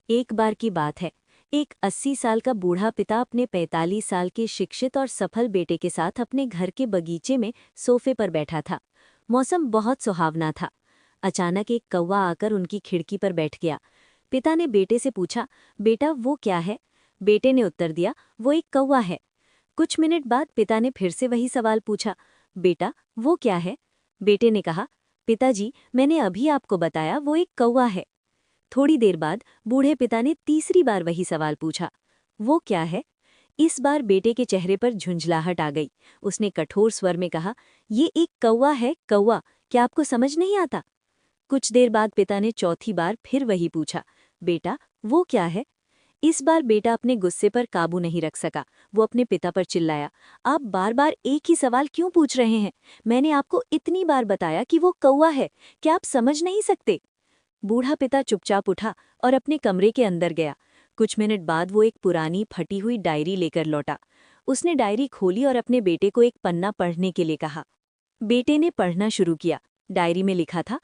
एक बार की बात है। एक 80 साल का बूढ़ा पिता अपने 45 साल के शिक्षित और सफल बेटे के साथ अपने घर के बगीचे में सोफे पर बैठा था। मौसम बहुत सुहावना था। अचानक एक कौवा आकर उनकी खिड़की पर बैठ गया। पिता ने बेटे से पूछा, बेटा वो क्या है? बेटे ने उत्तर दिया, वो एक कौवा है। कुछ मिनट बाद पिता ने फिर से वही सवाल पूछा, बेटा वो क्या है? बेटे ने कहा, पिताजी मैंने अभी आपको बताया वो एक कौवा है। थोड़ी देर बाद बूढ़े पिता ने तीसरी बार वही सवाल पूछा, वो क्या है? इस बार बेटे के चेहरे पर झुंझलाहट आ गई। उसने कठोर स्वर में कहा, ये एक कौवा है, कौवा। क्या आपको समझ नहीं आता? कुछ देर बाद पिता ने चौथी बार फिर वही पूछा, बेटा वो क्या है? इस बार बेटा अपने गुस्से पर काबू नहीं रख सका। वो अपने पिता पर चिल्लाया, आप बार बार एक ही सवाल क्यों पूछ रहे हैं? मैंने आपको इतनी बार बताया कि वो कौवा है। क्या आप समझ नहीं सकते? बूढ़ा पिता चुपचाप उठा और अपने कमरे के अंदर गया। कुछ मिनट बाद वो एक पुरानी फटी हुई डायरी लेकर लौटा। उसने डायरी खोली और अपने बेटे को एक पन्ना पढ़ने के लिए कहा। बेटे ने पढ़ना शुरू किया। डायरी में लिखा था,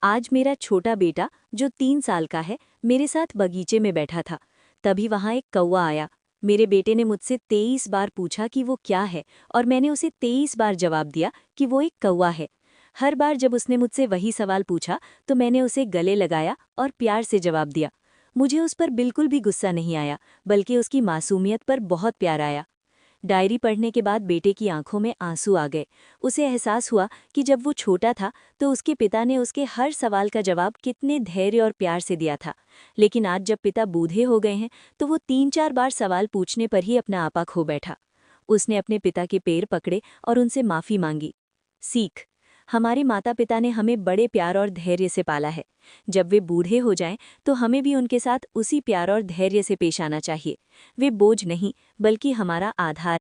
आज मेरा छोटा बेटा जो 3 साल का है मेरे साथ बगीचे में बैठा था। तभी वहां एक कौवा आया। मेरे बेटे ने मुझसे 23 बार पूछा कि वो क्या है और मैंने उसे 23 बार जवाब दिया कि वो एक कौवा है। हर बार जब उसने मुझसे वही सवाल पूछा तो मैंने उसे गले लगाया और प्यार से जवाब दिया। मुझे उस पर बिल्कुल भी गुस्सा नहीं आया, बल्कि उसकी मासूमियत पर बहुत प्यार आया। डायरी पढ़ने के बाद बेटे की आंखों में आंसू आ गए। उसे एहसास हुआ कि जब वो छोटा था तो उसके पिता ने उसके हर सवाल का जवाब कितने धैर्य और प्यार से दिया था। लेकिन आज जब पिता बूढ़े हो गए हैं तो वो 3-4 बार सवाल पूछने पर ही अपना आपा खो बैठा। उसने अपने पिता के पैर पकड़े और उनसे माफ़ी मांगी। सीख, हमारे माता पिता ने हमें बड़े प्यार और धैर्य से पाला है। जब वे बूढ़े हो जाएं तो हमें भी उनके साथ उसी प्यार और धैर्य से पेश आना चाहिए। वे बोझ नहीं, बल्कि हमारा आधार